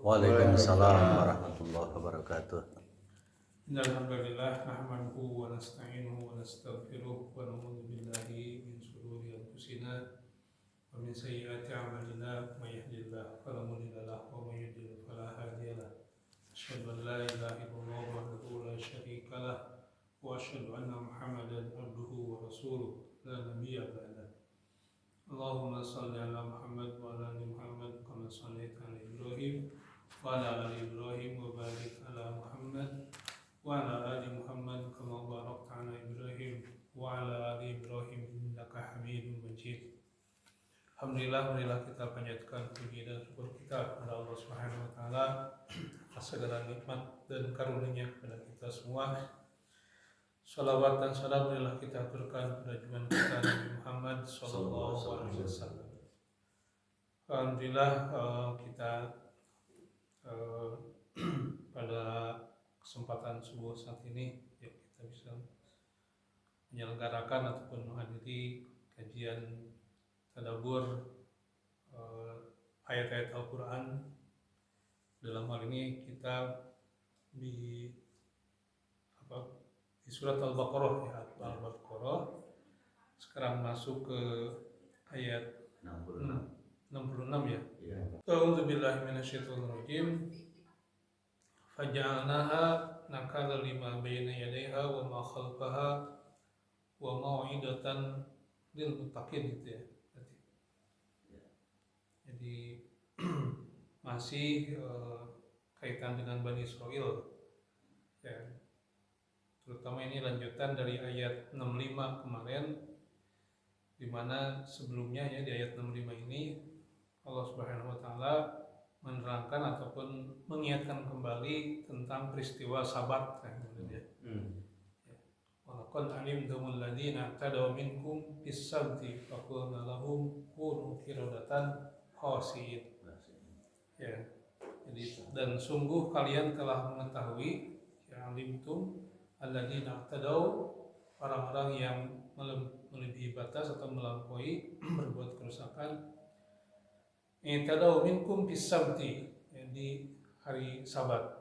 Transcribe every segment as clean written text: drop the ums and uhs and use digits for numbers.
Waalaikumsalam warahmatullahi wabarakatuh. Alhamdulillah nahmaduhu wa nasta'inuhu wa nastaghfiruh wa na'udzu billahi min shururi anfusina wa min sayyiati a'malina may yahdihillahu fala mudilla lahu wa may yudlil fala hadiya lahu. Asyhadu an la ilaha illallah wahdahu la syarika lah wa asyhadu anna Muhammadan abduhu wa rasuluh la nabiyya ba'dah. Allahumma shalli ala Muhammad wa ala ali Muhammad kama shallaita ala Ibrahim wa ala ali Ibrahim wa barik ala Muhammad wa ala ali Muhammad kama barakta ala Ibrahim wa ala ali Ibrahim innaka Hamidum Majid. Alhamdulillah, marilah kita panjatkan puji dan syukur kita kepada Allah Subhanahu wa taala atas segala nikmat dan karunia kepada kita semua. Salawat dan salam marilah kita aturkan kepada junjungan kita Nabi Muhammad sallallahu alaihi wasallam. Alhamdulillah, kita pada kesempatan subuh saat ini ya, kita bisa menyelenggarakan ataupun menghadiri kajian tadabbur ayat-ayat Al-Quran. Dalam hal ini kita di surat Al-Baqarah ya, Al-Baqarah. Sekarang masuk ke ayat 66 ya. A'udzu billahi minasyaitonir rajim. Faja'alnaha nakala lima baina yadayha wa ma khalfaha wa mau'idatan lil muttaqin gitu ya. Jadi masih kaitan dengan Bani Israil ya. Terutama ini lanjutan dari ayat 65 kemarin, di mana sebelumnya ya di ayat 65 ini Allah Subhanahu wa taala menerangkan ataupun mengingatkan kembali tentang peristiwa Sabat kan ya. Walaqad alimtumul ladzina tadaw minkum bis-sabti faqulna lahum kunu qiradatan khasi'in. Ya. Jadi dan sungguh kalian telah mengetahui ya alimtum alladzina tadaw, orang-orang yang melebihi batas atau melampaui berbuat kerusakan. Tadaw minkum bis-sabti, di hari Sabat.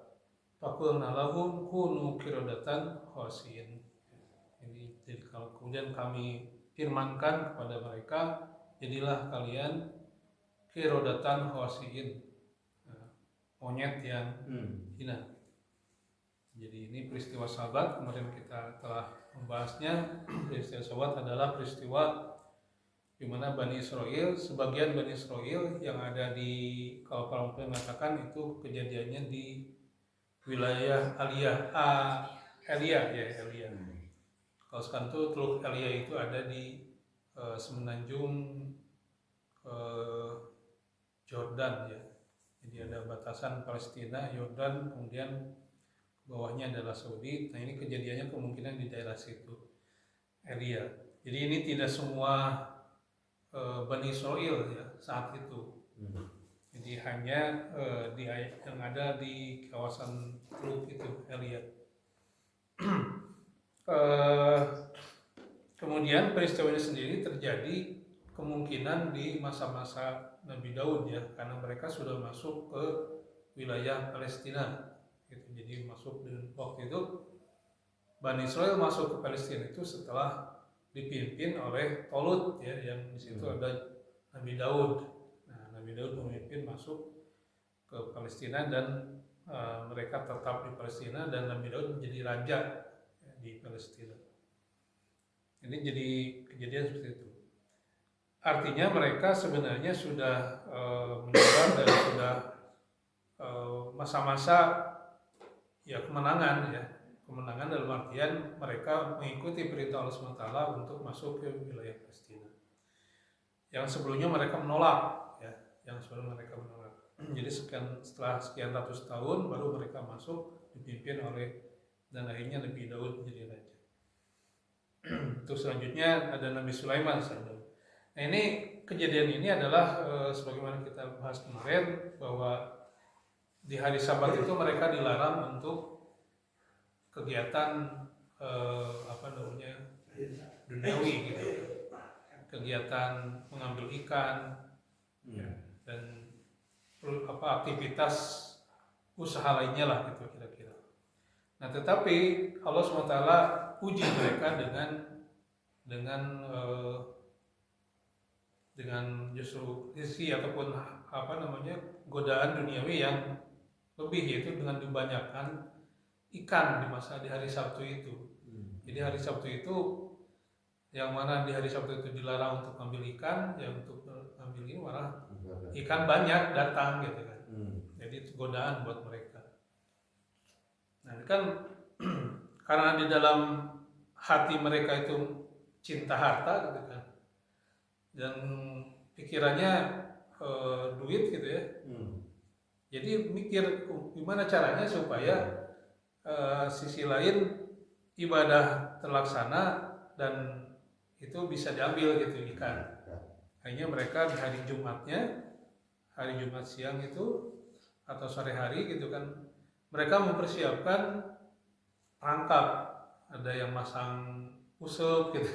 Faqulna lahum kunu qiradatan khasi'in. Jadi kalau kemudian kami firmankan kepada mereka, jadilah kalian qiradatan khasi'in, monyet yang hina. Jadi ini peristiwa Sabat, kemarin kita telah membahasnya. Peristiwa Sabat adalah peristiwa di mana Bani Israil, sebagian Bani Israil yang ada di, kalau para ulama mengatakan itu kejadiannya di wilayah Elia. Kalau sekarang itu Teluk Elia itu ada di semenanjung Jordan ya. Jadi ada batasan Palestina, Yordan, kemudian bawahnya adalah Saudi. Nah ini kejadiannya kemungkinan di daerah situ, Elia. Jadi ini tidak semua Bani Israil ya saat itu. Jadi hanya yang ada di kawasan Teluk itu, Elia. Kemudian peristiwa ini sendiri terjadi kemungkinan di masa-masa Nabi Daud ya, karena mereka sudah masuk ke wilayah Palestina. Jadi masuk di waktu itu Bani Israil masuk ke Palestina itu setelah dipimpin oleh Tolut ya, yang di situ ada Nabi Daud. Nah, Nabi Daud memimpin masuk ke Palestina dan mereka tetap di Palestina dan Nabi Daud menjadi raja ya, di Palestina. Ini jadi kejadian seperti itu. Artinya mereka sebenarnya sudah menyebar dan sudah masa-masa ya kemenangan dalam artian mereka mengikuti perintah Allah SWT untuk masuk ke wilayah Palestina. Yang sebelumnya mereka menolak ya, Jadi setelah sekian ratus tahun baru mereka masuk, dipimpin oleh dan akhirnya Nabi Daud menjadi raja. Terus selanjutnya ada Nabi Sulaiman. Nah ini kejadian ini adalah sebagaimana kita bahas kemarin bahwa di hari Sabat itu mereka dilarang untuk kegiatan duniawi gitu, kegiatan mengambil ikan dan aktivitas usaha lainnya lah gitu kira-kira. Nah tetapi Allah SWT uji mereka dengan justru isi ataupun godaan duniawi yang lebih, yaitu dengan dibanyakan ikan di hari Sabtu itu. Jadi hari Sabtu itu yang mana di hari Sabtu itu dilarang untuk ambil ikan, yang untuk ambil ini malah ikan banyak datang gitu kan. Jadi itu godaan buat mereka. Nah ini kan karena di dalam hati mereka itu cinta harta gitu kan, dan pikirannya duit gitu ya. Jadi mikir gimana caranya supaya sisi lain ibadah terlaksana dan itu bisa diambil gitu ikan. Akhirnya mereka di hari Jumatnya, hari Jumat siang itu atau sore hari gitu kan, mereka mempersiapkan perangkap. Ada yang masang usup gitu,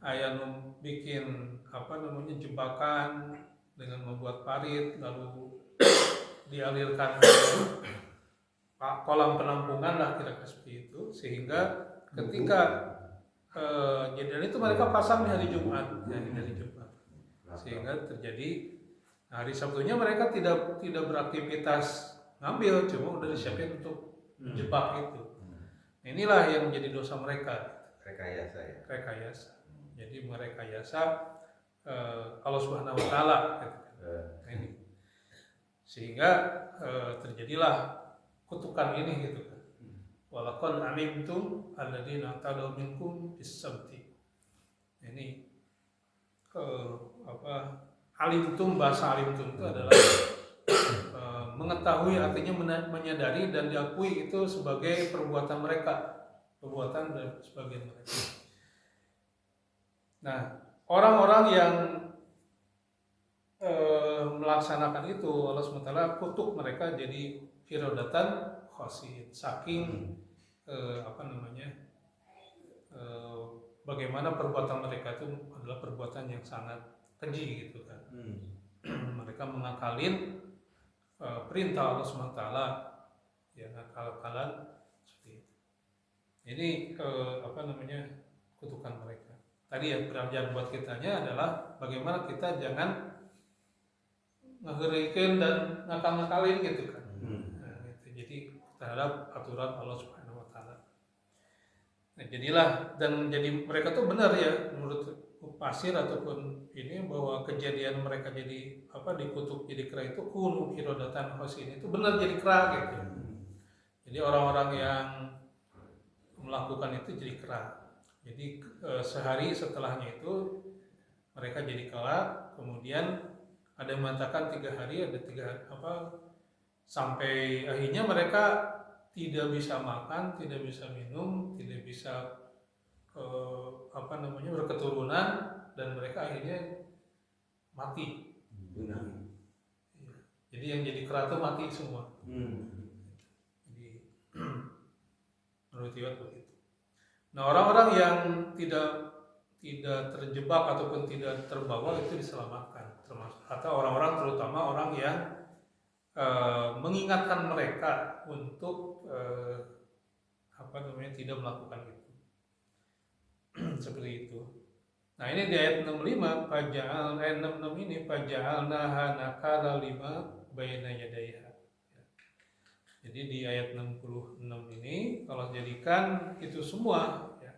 ada yang bikin jebakan dengan membuat parit lalu dialirkan ke kolam penampungan lah kira-kira seperti itu, sehingga ketika jadi itu mereka pasang di hari Jumat, sehingga terjadi hari Sabtunya mereka tidak beraktivitas ngambil, cuma udah disiapin untuk jebak itu. Inilah yang menjadi dosa mereka, rekayasa. Jadi merekayasa Allah Subhanahu Wa Taala, ini sehingga terjadilah kutukan ini gitu kan. Walaqad alimtum alladzina tadaw minkum bis-sabti. Ini alimtum, bahasa alimtum itu adalah mengetahui, artinya menyadari dan diakui itu sebagai perbuatan dari sebagian mereka. Nah, orang-orang yang melaksanakan itu, Allah SWT kutuk mereka jadi firodatan khosin, saking bagaimana perbuatan mereka itu adalah perbuatan yang sangat keji gitu kan. Mereka mengakalin perintah Allah SWT, ya akal-akalan seperti itu. Ini kutukan mereka. Tadi ya pelajaran buat kitanya adalah bagaimana kita jangan ngeherikan dan ngakal-ngakalin gitu kan. Nah, gitu. Jadi terhadap aturan Allah Subhanahu Wa Taala. Nah, jadilah dan jadi mereka tuh benar ya menurut Pasir ataupun ini bahwa kejadian mereka jadi dikutuk jadi kera itu kunu kirodatan khosin, itu benar jadi kera gitu. Jadi orang-orang yang melakukan itu jadi kera. Jadi sehari setelahnya itu mereka jadi kera, kemudian ada yang mengatakan 3 hari, ada 3 sampai akhirnya mereka tidak bisa makan, tidak bisa minum, tidak bisa berketurunan, dan mereka akhirnya mati. Jadi yang jadi kera itu mati semua. Jadi menurut Iwat begitu. Nah, orang-orang yang tidak terjebak ataupun tidak terbawa itu diselamatkan, termasuk atau orang-orang, terutama orang yang mengingatkan mereka untuk tidak melakukan itu. Seperti itu. Nah, ini di ayat 65 66 ini faja'alnaha nakala lima baina yadayha. Jadi di ayat 66 ini kalau jadikan itu semua ya,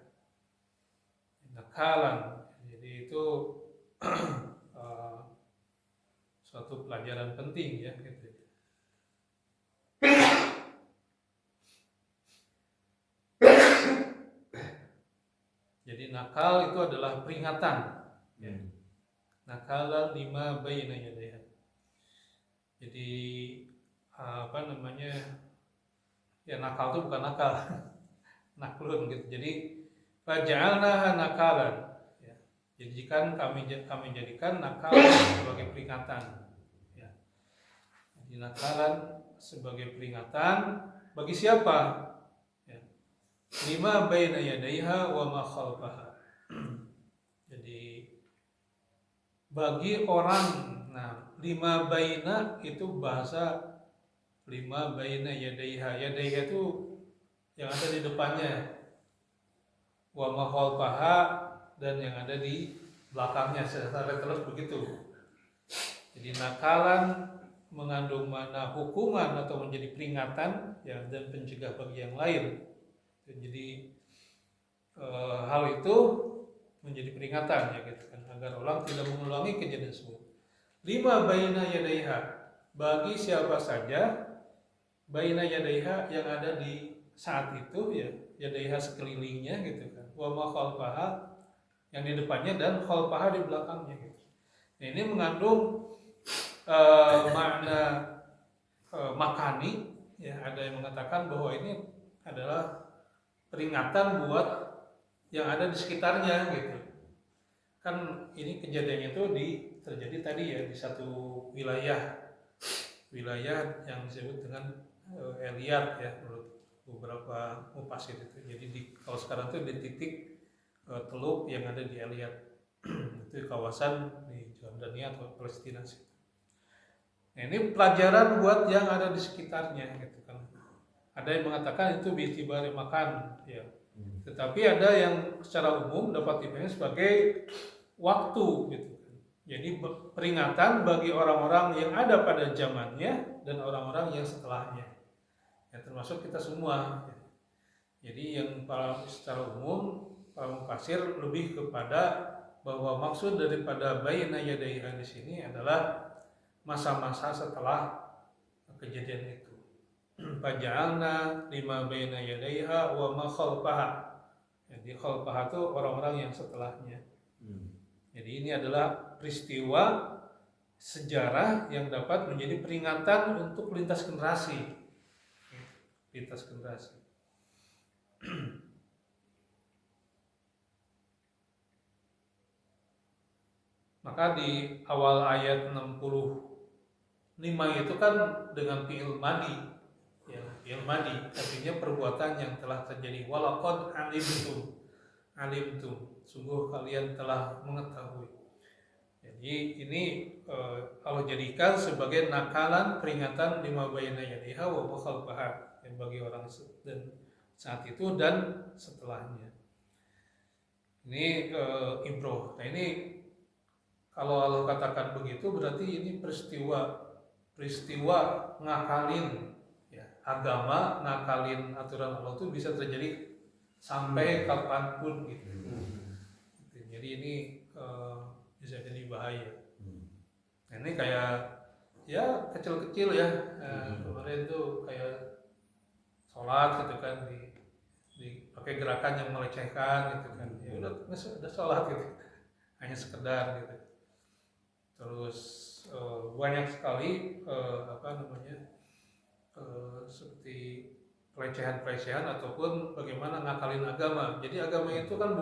nakalan. Jadi itu suatu pelajaran penting ya gitu. Jadi nakal itu adalah peringatan. Ya. Nakal lima baina yadayha. Jadi ya nakal itu bukan nakal, naklun gitu. Jadi faja'alnaha nakalan. Ya. Jadi kami jadikan nakal sebagai peringatan. Ya. Jadi nakalan sebagai peringatan bagi siapa? Lima baina yadayha wa ma khalfaha. Jadi bagi orang, nah 5 baina itu bahasa lima baina yadaiha. Yadaiha itu yang ada di depannya, wa ma khalfaha, dan yang ada di belakangnya, secara terus begitu. Jadi nakalan mengandung makna hukuman atau menjadi peringatan ya, dan pencegah bagi yang lain. Jadi hal itu menjadi peringatan ya gitu kan, agar orang tidak mengulangi kejadian tersebut. Lima baina yadaiha, bagi siapa saja baina yadaiha yang ada di saat itu ya, yadaiha sekelilingnya gitu kan, wa ma khalfaha yang di depannya, dan khalfaha di belakangnya gitu. Nah, ini mengandung makna makani ya. Ada yang mengatakan bahwa ini adalah peringatan buat yang ada di sekitarnya gitu. Kan ini kejadiannya itu terjadi tadi ya di satu wilayah yang disebut dengan Eliat ya, menurut beberapa mufasir itu. Jadi kalau sekarang itu di titik teluk yang ada di Eliat itu kawasan di Jordania atau Palestina sih. Nah, ini pelajaran buat yang ada di sekitarnya gitu kan. Ada yang mengatakan itu bi'tibari makan ya. Tetapi ada yang secara umum dapat dipahami sebagai waktu gitu kan. Jadi peringatan bagi orang-orang yang ada pada zamannya dan orang-orang yang setelahnya. Ya, termasuk kita semua. Ya. Jadi yang secara umum para mufasir lebih kepada bahwa maksud daripada baina yadaiha di sini adalah masa-masa setelah kejadian itu. Faja'alna lima baina yadaiha wa ma khalfaha. Jadi khalfaha itu orang-orang yang setelahnya. Jadi ini adalah peristiwa sejarah yang dapat menjadi peringatan untuk lintas generasi. Maka di awal ayat 65 itu kan dengan fi'il madi ya, fi'il madi artinya perbuatan yang telah terjadi. Walaqad alimtum, sungguh kalian telah mengetahui. Jadi ini kalau jadikan sebagai nakalan peringatan lima baina yadaiha wa ma khalfaha yang bagi orang dan saat itu dan setelahnya. Ini ibroh. Nah, ini kalau Allah katakan begitu berarti ini peristiwa ngakalin ya, agama ngakalin aturan Allah itu bisa terjadi sampai kapanpun gitu. Jadi ini bisa jadi bahaya. Nah, ini kayak ya kecil-kecil ya. Kemarin tuh kayak sholat gitu kan, pakai gerakan yang melecehkan gitu kan. Ya udah sholat gitu, hanya sekedar gitu. Terus banyak sekali seperti pelecehan ataupun bagaimana ngakalin agama. Jadi agama itu kan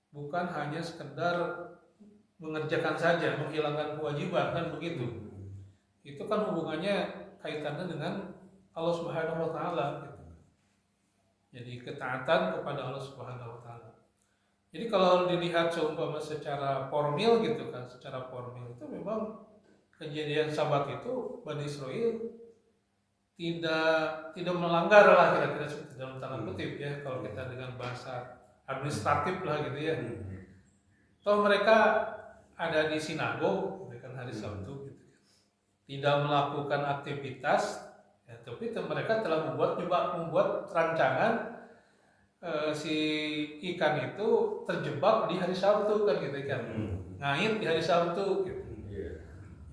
bukan hanya sekedar mengerjakan saja, menghilangkan kewajiban kan begitu. Itu kan hubungannya kaitannya dengan Allah Subhanahu wa taala gitu. Jadi ketaatan kepada Allah Subhanahu wa taala. Jadi kalau dilihat seumpama secara formil gitu kan, secara formil itu memang kejadian Sabat itu Bani Israil tidak melanggar lah kira-kira seperti dalam tanda kutip ya, kalau kita dengan bahasa administratif lah gitu ya. Toh mereka ada di sinagog kan hari Sabtu gitu. Tidak melakukan aktivitas ya, tapi mereka telah membuat rancangan si ikan itu terjebak di hari Sabtu kan gitu kan. Ngait di hari Sabtu gitu.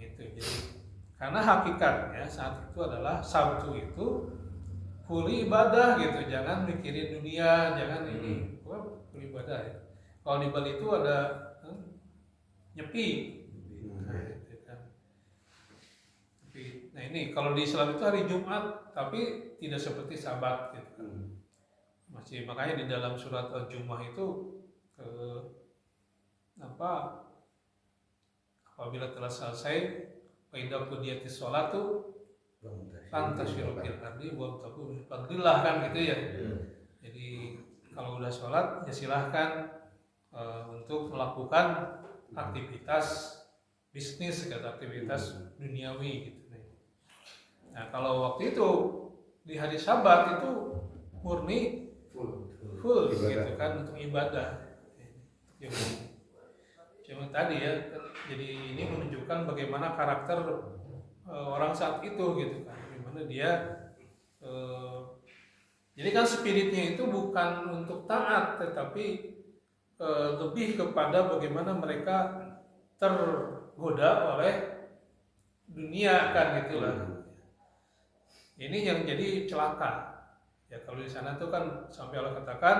Itu jadi karena hakikatnya saat itu adalah Sabtu itu full ibadah gitu, jangan mikirin dunia, jangan ini full ibadah ya. Kalau di Bali itu ada nyepi. Nah ini kalau di Islam itu hari Jumat, tapi tidak seperti Sabat gitu kan. Masih makanya di dalam surat Al-Jumu'ah itu apabila telah selesai faida qudiyatis sholatu fantashiru fil ardi wabtaghu min fadlillah kan gitu ya. Jadi kalau udah sholat ya silahkan untuk melakukan aktivitas bisnis atau aktivitas duniawi gitu. Nah kalau waktu itu di hari Sabat itu murni full gitu kan untuk ibadah. Cuma tadi ya, jadi ini menunjukkan bagaimana karakter orang saat itu gitu kan, bagaimana dia jadi kan spiritnya itu bukan untuk taat, tetapi lebih kepada bagaimana mereka tergoda oleh dunia kan gitulah. Ini yang jadi celaka. Ya kalau di sana tuh kan sampai Allah katakan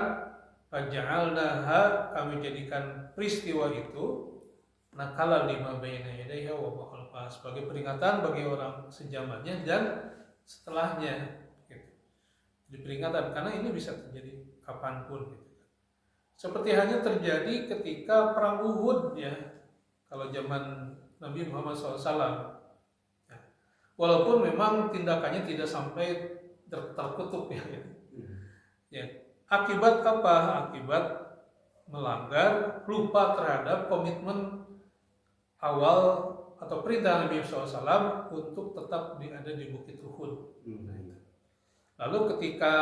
faja'alnaha, kami jadikan peristiwa itu nakala lima baina yadayha wa ma khalfaha, sebagai peringatan bagi orang sejamannya dan setelahnya gitu. Jadi peringatan karena ini bisa terjadi kapanpun gitu. Seperti hanya terjadi ketika perang Uhud ya, kalau zaman Nabi Muhammad SAW. Ya. Walaupun memang tindakannya tidak sampai terkutuk ya. Ya. Akibat apa? Akibat melanggar, lupa terhadap komitmen awal atau perintah Nabi SAW untuk tetap ada di Bukit Uhud. Lalu ketika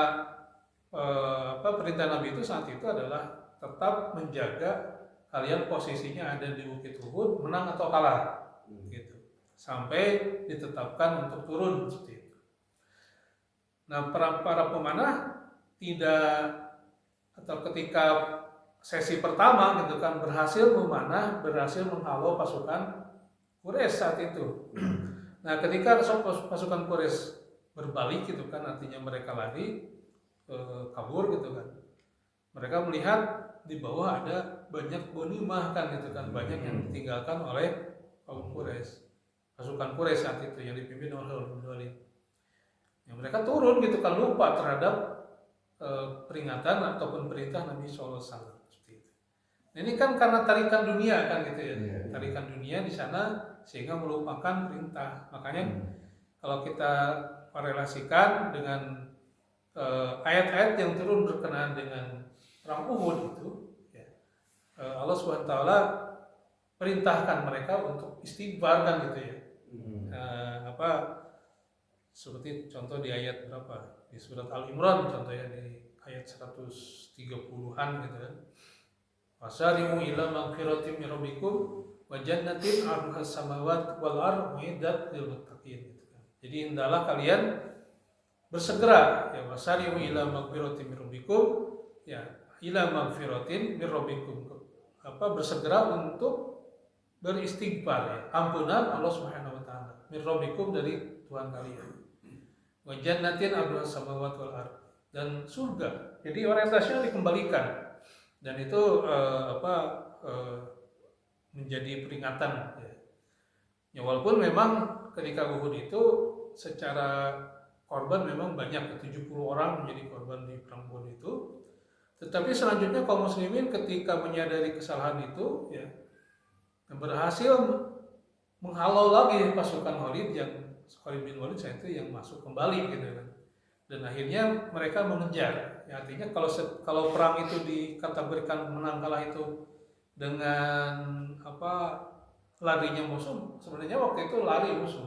perintah Nabi itu saat itu adalah tetap menjaga kalian posisinya ada di Bukit Uhud, menang atau kalah, gitu, sampai ditetapkan untuk turun seperti itu. Nah, para pemanah tidak, atau ketika sesi pertama gitu kan berhasil memanah, berhasil menghalau pasukan Quraisy saat itu. Nah, ketika pasukan Quraisy berbalik gitu kan, artinya mereka lari kabur gitu kan. Mereka melihat di bawah ada banyak ghanimah kan gitu kan, banyak yang ditinggalkan oleh kaum Quraisy, pasukan Quraisy saat itu yang dipimpin oleh Khalid bin Walid. Yang mereka turun gitu kan, lupa terhadap peringatan ataupun perintah Nabi SAW seperti itu. Nah, ini kan karena tarikan dunia kan gitu ya, tarikan dunia di sana sehingga melupakan perintah. Makanya kalau kita korelasikan dengan ayat-ayat yang turun berkenaan dengan perang Uhud itu, ya, Allah SWT perintahkan mereka untuk istighfar kan gitu ya. Seperti contoh di ayat berapa? Di surat Al-Imran contohnya di ayat 130-an gitu kan. Wasari'u ila maghfiratin min rabbikum wa jannatin 'arduha as-samawati wal ardu uiddat lil muttaqin gitu kan. Jadi hendaklah kalian bersegera ya, wasari'u ila maghfiratin min rabbikum ya, ila maghfiratin min rabbikum, bersegera untuk beristighfar ya, ampunan Allah Subhanahu wa taala, min rabbikum, dari Tuhan kalian. Wa jannatin 'arduha as-samawati wal ardu, dan surga. Jadi orientasinya dikembalikan, dan itu menjadi peringatan ya. Ya walaupun memang ketika Uhud itu secara korban memang banyak, 70 orang menjadi korban di perang Uhud itu. Tetapi selanjutnya kaum muslimin ketika menyadari kesalahan itu ya, berhasil menghalau lagi pasukan Khalid bin Walid saat itu yang masuk kembali gitu kan. Dan akhirnya mereka mengejar. Ya, artinya kalau perang itu dikategorikan menang kalah itu dengan larinya musuh, sebenarnya waktu itu lari musuh.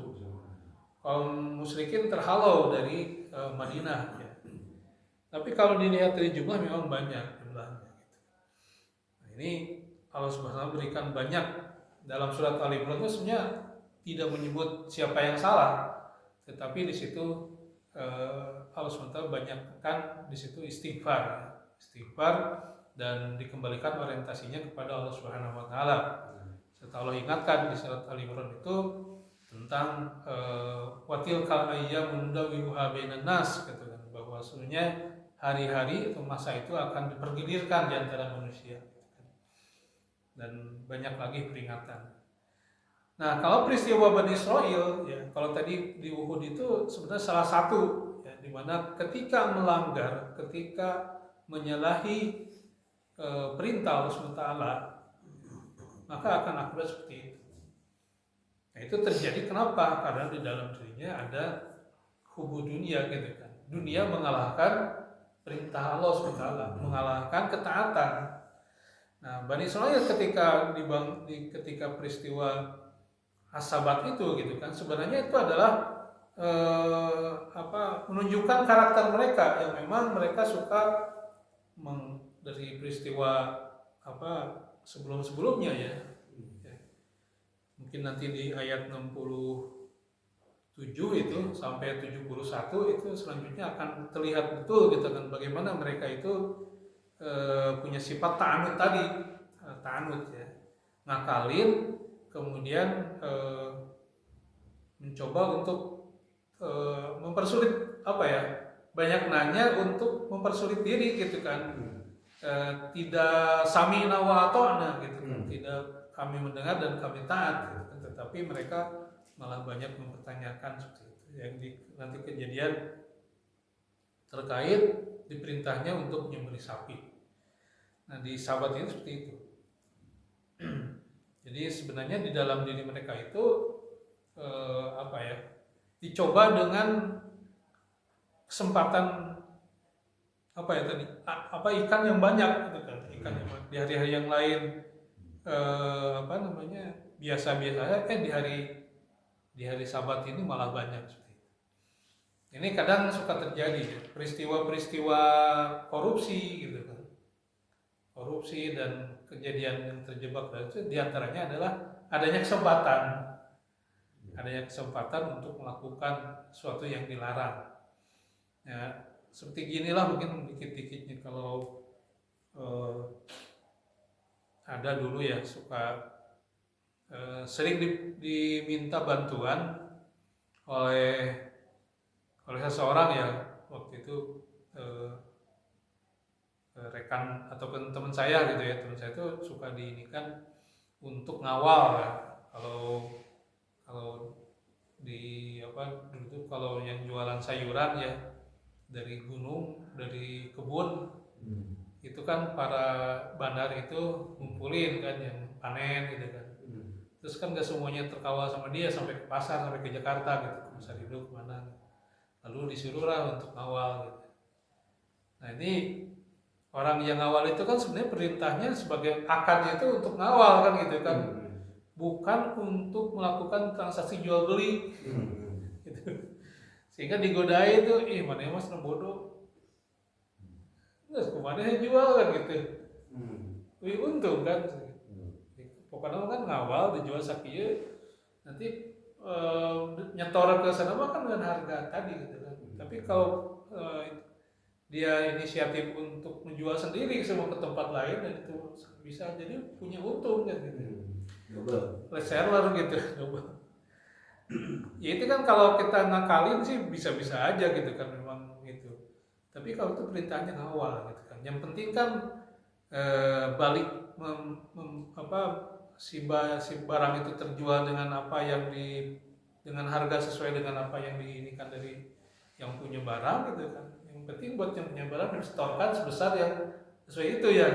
Kaum musyrikin terhalau dari Madinah ya. Tapi kalau dilihat dari jumlah memang banyak jumlahnya gitu. Nah, ini Allah Subhanahu wa berikan banyak dalam surat Al-Imran itu sebenarnya tidak menyebut siapa yang salah, tetapi di situ Allah SWT banyakkan di situ istighfar dan dikembalikan orientasinya kepada Allah Subhanahu wa taala. Serta Allah ingatkan di surat Al-Imran itu tentang watil kal ayyamun nudawiluha bainan nas, gitu kan, bahwa sebenarnya hari-hari atau masa itu akan dipergilirkan di antara manusia, dan banyak lagi peringatan. Nah, kalau peristiwa Bani Israil ya, kalau tadi di Uhud itu sebenarnya salah satu ya, di mana ketika melanggar, ketika menyalahi perintah Allah SWT, maka akan akibat seperti itu. Nah, itu terjadi kenapa? Karena di dalam dirinya ada hubu dunia gitu kan. Dunia mengalahkan perintah Allah SWT, mengalahkan ketaatan. Nah, Bani Israil ketika peristiwa As-Sabat itu gitu kan, sebenarnya itu adalah menunjukkan karakter mereka yang memang mereka suka dari peristiwa sebelum-sebelumnya ya. Mungkin nanti di ayat 67 itu sampai 71 itu selanjutnya akan terlihat betul gitu kan bagaimana mereka itu punya sifat ta'anud tadi, ta'anud ya, ngakalin, kemudian mencoba untuk mempersulit banyak nanya untuk mempersulit diri gitu kan. Tidak sami'na wa ata'na gitu kan, tidak kami mendengar dan kami taat gitu kan. Tetapi mereka malah banyak mempertanyakan seperti itu yang nanti kejadian terkait diperintahnya untuk menyembelih sapi. Nah di sahabat ini seperti itu. Jadi sebenarnya di dalam diri mereka itu dicoba dengan kesempatan ikan yang banyak gitu kan, ikan yang banyak. Di hari-hari yang lain biasa-biasa di hari Sabat ini malah banyak seperti itu. Ini kadang suka terjadi ya, peristiwa-peristiwa korupsi gitu kan, korupsi dan kejadian yang terjebak itu diantaranya adalah adanya kesempatan untuk melakukan sesuatu yang dilarang ya. Seperti ginilah mungkin dikit-dikitnya kalau ada dulu ya suka sering diminta bantuan oleh seseorang ya, waktu itu rekan ataupun teman saya gitu ya, teman saya itu suka diinikan untuk ngawal ya. Kalau di dulu tuh kalau yang jualan sayuran ya dari gunung, dari kebun, itu kan para bandar itu ngumpulin kan yang panen gitu kan. Terus kan gak semuanya terkawal sama dia sampai ke pasar, sampai ke Jakarta gitu, ke Pasar Induk mana. Lalu disuruhlah untuk ngawal gitu. Nah ini orang yang ngawal itu kan sebenarnya perintahnya sebagai akadnya itu untuk ngawal kan gitu kan, bukan untuk melakukan transaksi jual beli. Gitu. Sehingga digodai itu, mana mas bodoh, terus kemana jual kan gitu, wih untung kan, pokoknya kan ngawal dijual sakieu, nanti nyetor ke sana mah kan dengan harga tadi gitu kan. Tapi kalau dia inisiatif untuk menjual sendiri semua ke tempat lain dan itu bisa jadi punya untung kan gitu, reseller gitu, coba. Ya itu kan kalau kita ngakalin sih bisa-bisa aja gitu kan memang gitu. Tapi kalau itu perintahnya ngawal gitu kan. Yang penting kan balik si barang itu terjual dengan apa yang dengan harga sesuai dengan apa yang diinikan dari yang punya barang gitu kan. Yang penting buat yang punya barang disetorkan sebesar yang sesuai itu ya.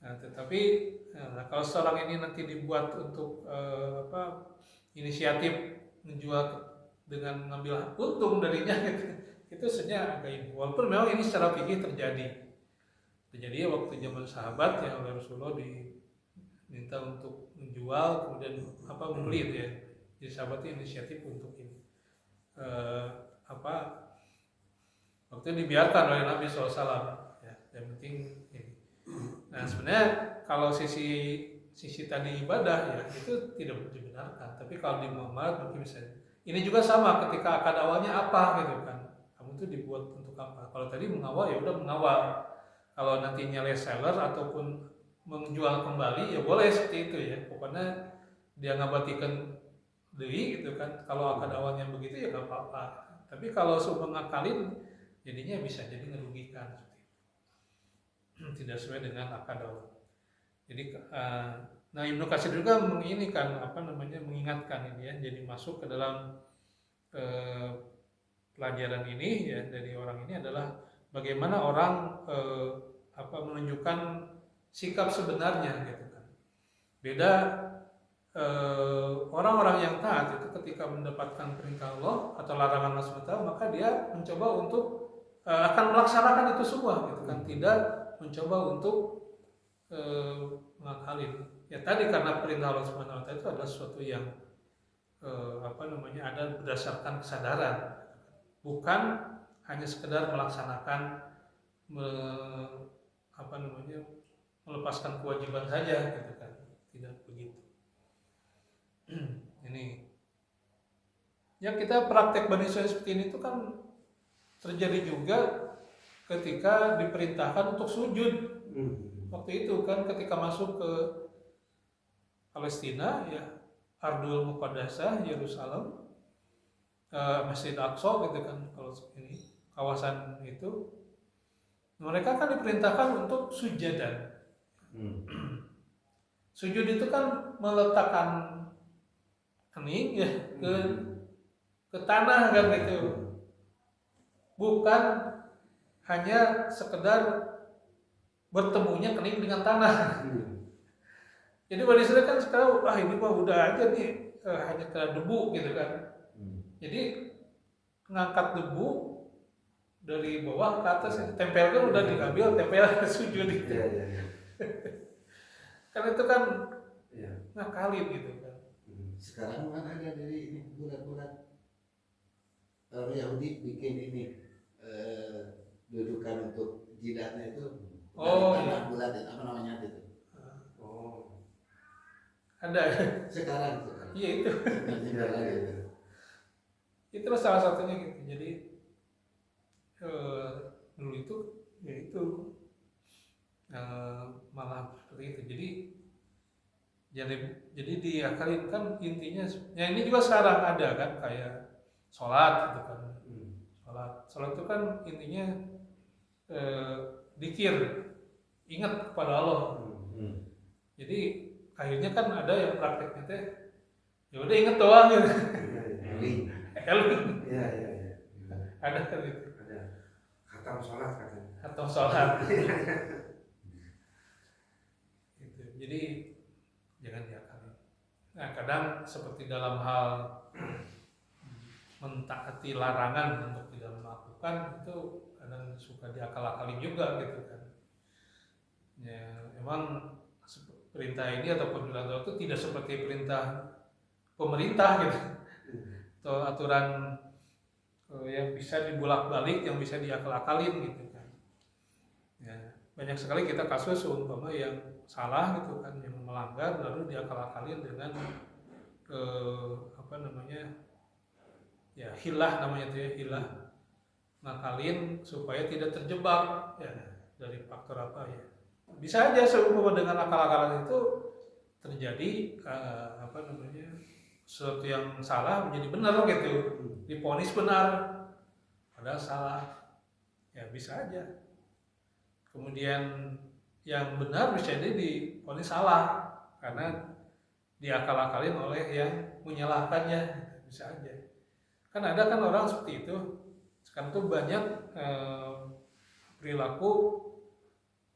Nah, tetapi kalau seorang ini nanti dibuat untuk inisiatif menjual dengan ngambil untung darinya gitu, itu sebenarnya agak ini. Walaupun memang ini secara fikih terjadi waktu zaman sahabat ya, oleh Rasulullah diminta untuk menjual kemudian membeli itu ya. Jadi sahabat itu inisiatif untuk ini waktu itu dibiarkan oleh Nabi SAW ya, yang penting ini. Nah sebenarnya kalau sisi tadi ibadah ya itu tidak dibenarkan, tapi kalau di Muhammad mungkin bisa. Ini juga sama ketika akad awalnya apa gitu kan, kamu tuh dibuat untuk apa? Kalau tadi mengawal ya udah mengawal, kalau nantinya reseller ataupun menjual kembali ya boleh seperti itu ya, pokoknya dia ngabatikan deui gitu kan. Kalau akad awalnya begitu ya nggak apa-apa, tapi kalau sudah ngakalin jadinya bisa jadi merugikan seperti itu. Tidak sesuai dengan akad awal. Jadi Ibnu Katsir juga mengingatkan ini ya, jadi masuk ke dalam pelajaran ini ya dari orang ini adalah bagaimana orang menunjukkan sikap sebenarnya gitu kan. Beda orang-orang yang taat itu ketika mendapatkan perintah Allah atau larangan Allah SWT, maka dia mencoba untuk akan melaksanakan itu semua gitu kan, tidak mencoba untuk ngakalin. Ya tadi karena perintah Allah SWT itu adalah sesuatu yang ada berdasarkan kesadaran, bukan hanya sekedar melaksanakan melepaskan kewajiban saja gitu kan, tidak begitu. Ini ya, kita praktek Bani Israil seperti ini itu kan terjadi juga ketika diperintahkan untuk sujud. Waktu itu kan ketika masuk ke Palestina ya, Ardul Muqaddasah Yerusalem, Masjid Aqsa gitu kan, kalau ini kawasan itu mereka kan diperintahkan untuk sujadan. Sujud itu kan meletakkan kening ya ke tanah kan gitu, bukan hanya sekedar bertemunya kening dengan tanah. Jadi Bani Israil kan sekarang ini mah udah aja nih hanya kena debu gitu kan. Jadi ngangkat debu dari bawah ke atas, tempel kan udah diambil, tempel sujud gitu. Karena itu kan ngakalin gitu kan. Sekarang mana ada dari ini bulat-bulat orang Yahudi bikin ini dudukan untuk jidatnya itu tanah bulat, apa namanya itu? Ada. Sekarang. Iya itu. Itu salah satunya gitu. Jadi dulu itu ya itu malah seperti itu. Jadi diakalin kan intinya. Ya ini juga sekarang ada kan kayak sholat gitu kan. Sholat itu kan intinya dzikir, ingat kepada Allah. Jadi akhirnya kan ada yang prakteknya teh ya udah inget doang gitu. Iya. Ada kan itu. Ada. Khatam sholat katanya. Khatam sholat. Gitu. Jadi jangan diakali. Nah kadang seperti dalam hal mentaati larangan untuk tidak melakukan itu kadang suka diakal-akalin juga gitu kan. Ya emang perintah ini ataupun perintah itu tidak seperti perintah pemerintah gitu, atau aturan yang bisa dibulak-balik, yang bisa diakal-akalin gitu kan. Ya, banyak sekali kita kasus umpama yang salah gitu kan, yang melanggar lalu diakal-akalin dengan ya hilah namanya itu ya, hilah, ngakalin supaya tidak terjebak ya dari faktor apa ya. Bisa aja seumpama dengan akal-akalan itu terjadi sesuatu yang salah menjadi benar gitu, divonis benar padahal salah, ya bisa aja. Kemudian yang benar bisa jadi divonis salah karena diakal-akalin oleh yang menyalahkannya, bisa aja. Kan ada kan orang seperti itu sekarang tuh banyak perilaku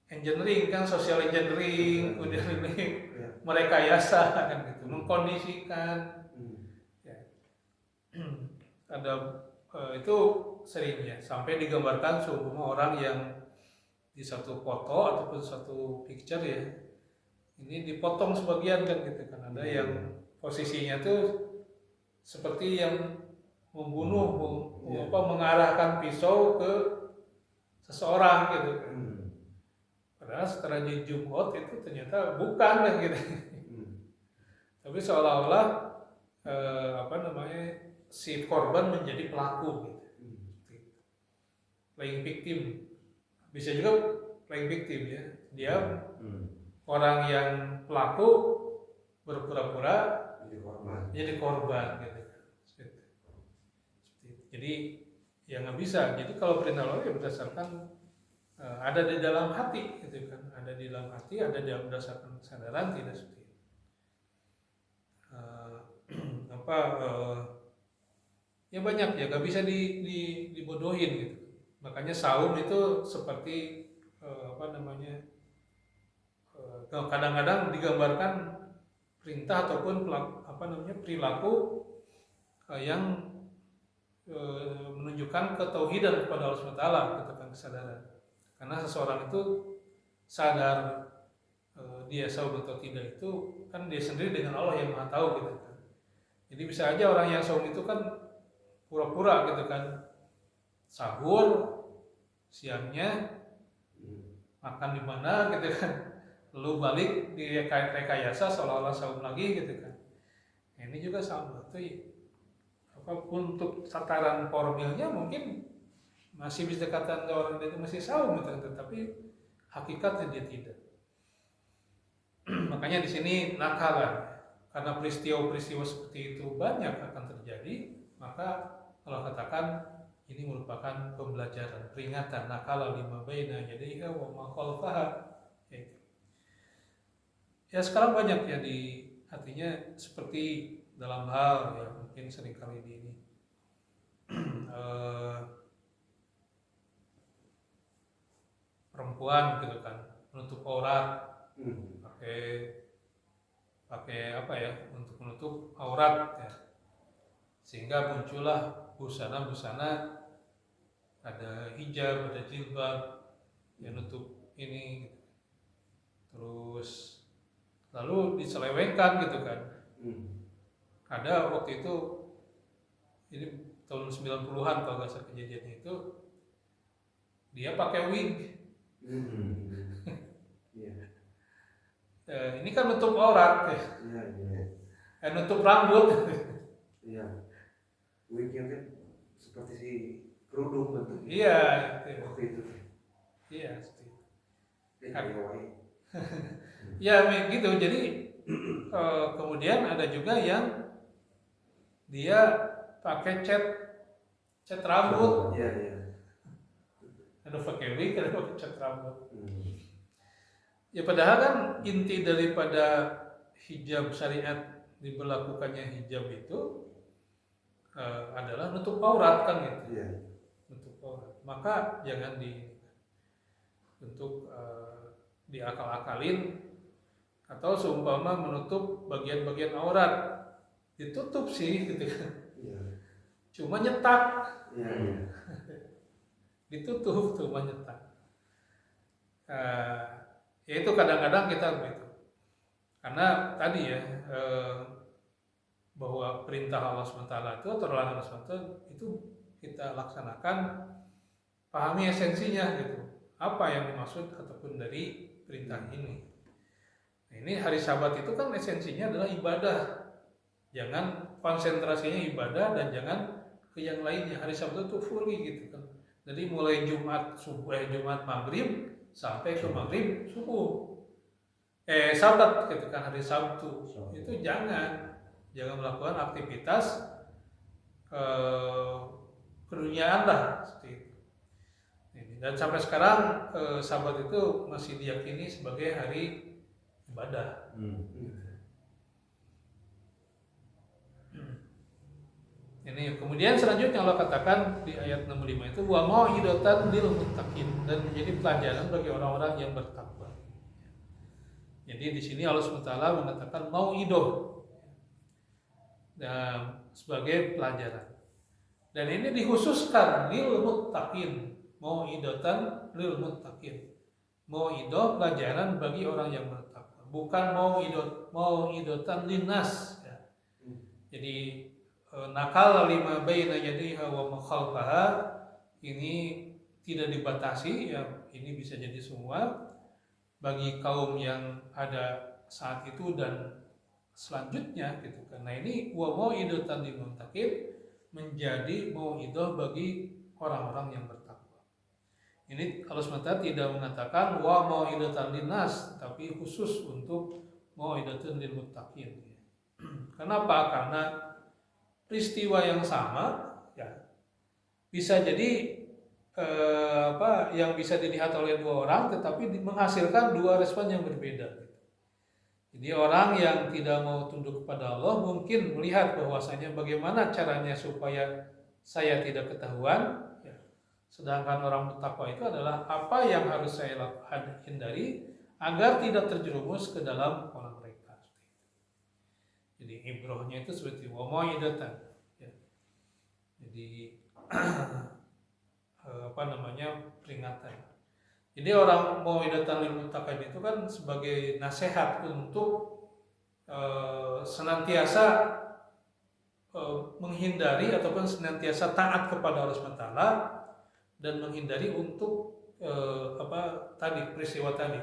engineering kan, social engineering, kemudian ini merekayasa kan gitu, mengkondisikan. Ya. Ada itu sering ya, sampai digambarkan semua orang yang di satu foto ataupun satu picture ya, ini dipotong sebagian kan gitu kan. Ada yang posisinya tuh seperti yang membunuh, mengarahkan pisau ke seseorang gitu kan. Padahal setelah di zoom out itu ternyata bukan kan gitu. Tapi seolah-olah si korban menjadi pelaku gitu. Playing victim. Bisa juga playing victim ya. Dia orang yang pelaku berpura-pura jadi korban gitu. Jadi ya nggak bisa. Jadi kalau perintah Allah ya berdasarkan ada di dalam hati gitu kan, ada di dalam hati, ada di berdasarkan kesadaran, tidak seperti itu. Ya banyak ya, gak bisa dibodohin gitu. Makanya saum itu seperti kadang-kadang digambarkan perintah ataupun perilaku yang menunjukkan ketauhidan kepada Allah SWT, gitu kan, kesadaran. Karena seseorang itu sadar dia saum atau tidak itu kan dia sendiri dengan Allah yang Maha tahu gitu kan. Jadi bisa aja orang yang saum itu kan pura-pura gitu kan, sahur siangnya makan di mana gitu kan, lalu balik di rekayasa seolah-olah saum lagi gitu kan. Nah, ini juga sama tuh ya. Untuk tataran formilnya mungkin masih bisa dikatakan orang itu masih saum gitu, tetapi hakikatnya dia tidak. Makanya di sini nakalan, karena peristiwa-peristiwa seperti itu banyak akan terjadi, maka kalau katakan ini merupakan pembelajaran, peringatan, nakala lima baina yadayha wa ma khalfaha. Ya sekarang banyak ya artinya seperti dalam hal ya mungkin seringkali di ini perempuan gitu kan menutup aurat pakai apa ya untuk menutup aurat ya, sehingga muncullah busana-busana, ada hijab, ada jilbab yang nutup ini, terus lalu diselewengkan gitu kan. Ada waktu itu, ini tahun 90-an kalau nggak salah kejadiannya itu, dia pakai wig. Ini kan nutup aurat ya. Nutup rambut. Iya. Wignya kan seperti si kerudung bentuknya. Iya, waktu itu. Iya, seperti itu. Ya, ya gitu. Jadi kemudian ada juga yang dia pakai cat rambut. Iya. Ada pakai wig, ada pakai cat rambut. Ya padahal kan inti daripada hijab syariat, diberlakukannya hijab itu adalah nutup aurat kan gitu. Iya. Nutup aurat. Maka jangan untuk diakal-akalin atau seumpama menutup bagian-bagian aurat, ditutup sih gitu kan. Iya. Cuma nyetak. Iya. Ditutup cuma nyetak. Ya itu kadang-kadang kita begitu. Karena tadi ya bahwa perintah Allah SWT itu atau larangan Allah SWT itu kita laksanakan, pahami esensinya gitu. Apa yang dimaksud ataupun dari perintah ini. Nah, ini hari Sabat itu kan esensinya adalah ibadah. Jangan konsentrasinya ibadah dan jangan ke yang lainnya. Hari Sabat itu fully gitu kan. Jadi mulai Jumat Maghrib sampai ke Maghrib subuh. Sabat gitu kan, hari Sabtu. Itu jangan melakukan aktivitas keduniaan lah seperti itu. Dan sampai sekarang Sabat itu masih diyakini sebagai hari ibadah. Ini kemudian selanjutnya Allah katakan di ayat 65 itu wa mau'idatan lil muttaqin, dan menjadi pelajaran bagi orang-orang yang bertakwa. Jadi di sini Allah SWT mengatakan mau'idah dan sebagai pelajaran. Dan ini dikhususkan lil muttaqin, mau'idatan lil muttaqin. Mau'idah pelajaran bagi orang yang bertakwa, bukan mau'idatan linnas ya. Jadi nakal lima baina yadayha wa ma khalfaha ini tidak dibatasi ya, ini bisa jadi semua bagi kaum yang ada saat itu dan selanjutnya gitu. Karena ini wa mau'idatan lil muttaqin menjadi mau'idah bagi orang-orang yang bertakwa. Ini Allah SWT tidak mengatakan wa mau'idatan linnas, tapi khusus untuk mau'idatan lil muttaqin. Kenapa? Karena peristiwa yang sama ya bisa jadi yang bisa dilihat oleh dua orang tetapi menghasilkan dua respon yang berbeda. Jadi orang yang tidak mau tunduk kepada Allah mungkin melihat bahwasanya bagaimana caranya supaya saya tidak ketahuan ya. Sedangkan orang bertakwa itu adalah apa yang harus saya hindari agar tidak terjerumus ke dalam kolam mereka. Jadi ibrohnya itu seperti mau'idatan ya. Jadi peringatan. Jadi orang mau'idatan lil muttaqin itu kan sebagai nasihat untuk senantiasa menghindari ataupun senantiasa taat kepada Allah SWT dan menghindari untuk peristiwa tadi,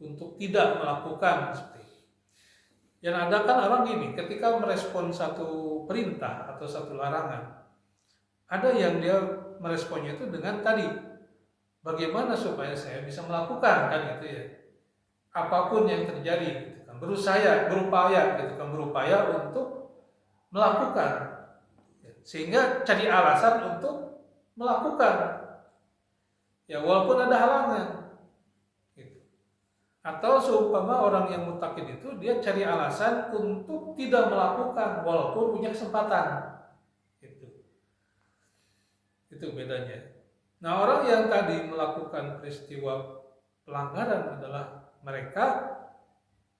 untuk tidak melakukan seperti itu. Yang ada kan orang gini, ketika merespon satu perintah atau satu larangan, ada yang dia meresponnya itu dengan tadi, bagaimana supaya saya bisa melakukan, kan gitu ya, apapun yang terjadi gitu kan, berupaya untuk melakukan, sehingga cari alasan untuk melakukan ya walaupun ada halangan gitu. Atau seumpama orang yang mutakin itu dia cari alasan untuk tidak melakukan walaupun punya kesempatan gitu. Itu bedanya. Nah, orang yang tadi melakukan peristiwa pelanggaran adalah mereka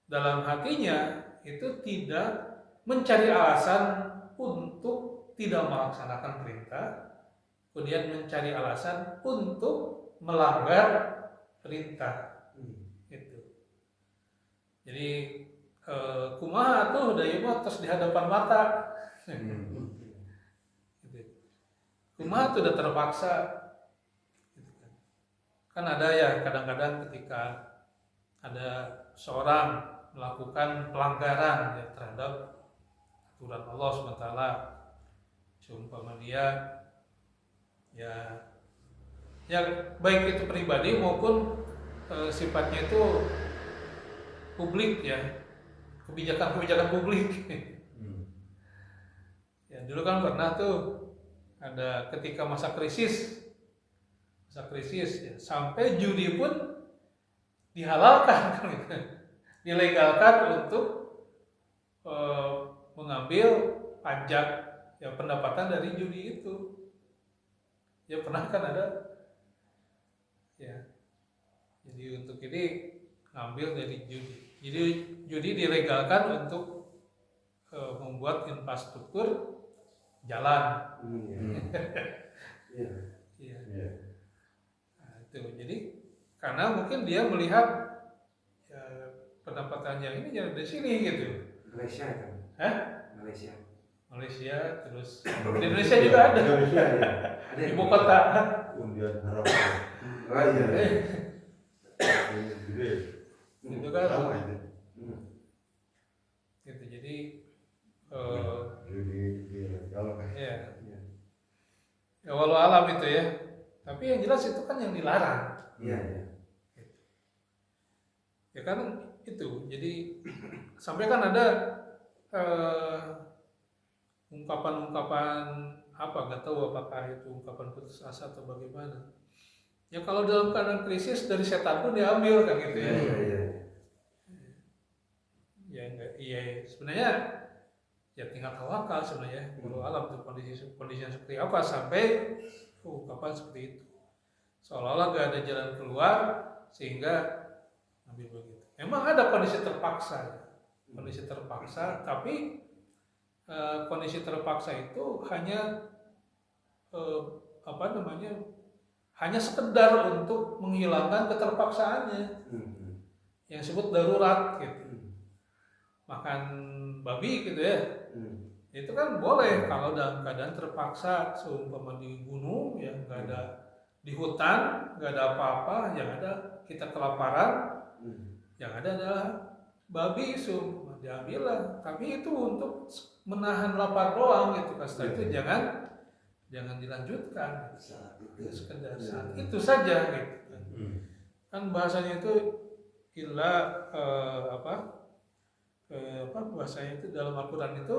dalam hatinya itu tidak mencari alasan untuk tidak melaksanakan perintah, kemudian mencari alasan untuk melanggar perintah. Gitu. Jadi kumaha tuh daya mah terus di hadapan mata. Gitu. Kumaha tuh udah terpaksa. Gitu kan ada ya kadang-kadang ketika ada seorang melakukan pelanggaran ya terhadap aturan Allah SWT, seumpama dia ya baik itu pribadi maupun sifatnya itu publik ya, kebijakan publik. Ya dulu kan pernah tuh ada ketika masa krisis ya, sampai judi pun dihalalkan, dilegalkan untuk mengambil pajak ya pendapatan dari judi itu. Ya pernah kan ada ya. Jadi untuk ini ngambil dari judi. Jadi judi dilegalkan untuk membuat infrastruktur jalan. Iya. Nah, itu. Jadi karena mungkin dia melihat ya, pendapatannya ini ya dari sini gitu. Malaysia kan? Hah? Malaysia terus di Indonesia juga ada. Indonesia ya. Ibu kota. Undian harapan. Oh iya. Itu kan. Sama itu. Gitu. Jadi ya. ya walau alam itu ya. Tapi yang jelas itu kan yang dilarang. Iya. Ya kan itu. Jadi sampai kan ada ungkapan-ungkapan apa, nggak tahu apakah itu ungkapan putus asa atau bagaimana. Ya kalau dalam keadaan krisis dari setan pun diambil kan gitu ya. Iya. Ya enggak, iya sebenarnya ya tinggal tawakal sebenarnya. Kalau alam tuh kondisinya seperti apa sampai ungkapan seperti itu. Seolah-olah gak ada jalan keluar sehingga ambil begitu. Emang ada kondisi terpaksa, tapi kondisi terpaksa itu hanya hanya sekedar untuk menghilangkan keterpaksaannya, yang disebut darurat gitu. Makan babi gitu ya, itu kan boleh kalau dalam keadaan terpaksa, seumpama di gunung ya nggak ada, di hutan nggak ada apa-apa, yang ada kita kelaparan, yang ada adalah babi seumpama diambil lah, tapi itu untuk menahan lapar doang gitu. Setelah itu jangan dilanjutkan, sekedar saat itu saja gitu kan bahasanya itu bahasanya itu dalam Al-Quran itu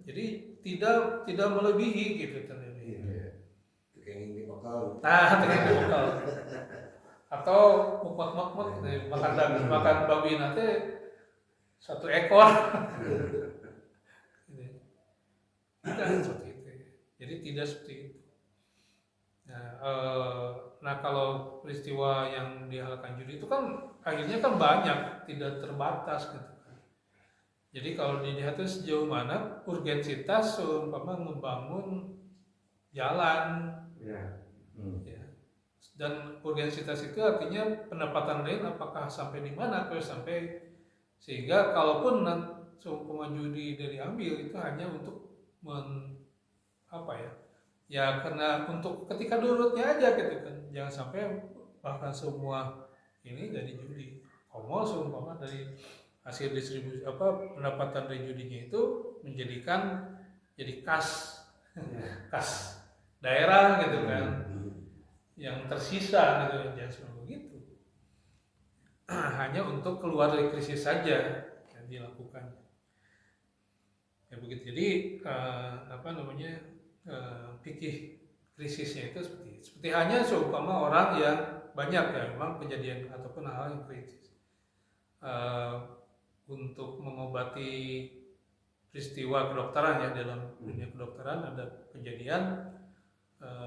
jadi tidak melebihi gitu ternyata. Kayak ini bakal. Atau mukmak makan babi nanti 1 ekor. Tidak seperti itu. Jadi tidak seperti itu. Nah kalau peristiwa yang dihalalkan judi itu kan akhirnya kan banyak, tidak terbatas gitu kan. Jadi kalau dilihat itu sejauh mana urgensitas seumpama membangun jalan, ya. Dan urgensitas itu artinya pendapatan lain apakah sampai di mana, sampai sehingga kalaupun seumpama judi diambil itu hanya untuk apa ya? Ya karena untuk ketika durutnya aja gitu kan. Jangan sampai bahkan semua ini jadi judi. Komo seumpama dari hasil distribusi pendapatan dari judinya itu menjadikan jadi kas kas daerah gitu kan, yang tersisa gitu. Jangan seperti begitu. Hanya untuk keluar dari krisis saja yang dilakukan. Ya begitu. Jadi fikih krisisnya itu seperti hanya seumpama orang yang banyak ya memang kejadian ataupun hal yang kritis. Untuk mengobati peristiwa kedokteran ya, dalam dunia kedokteran ada kejadian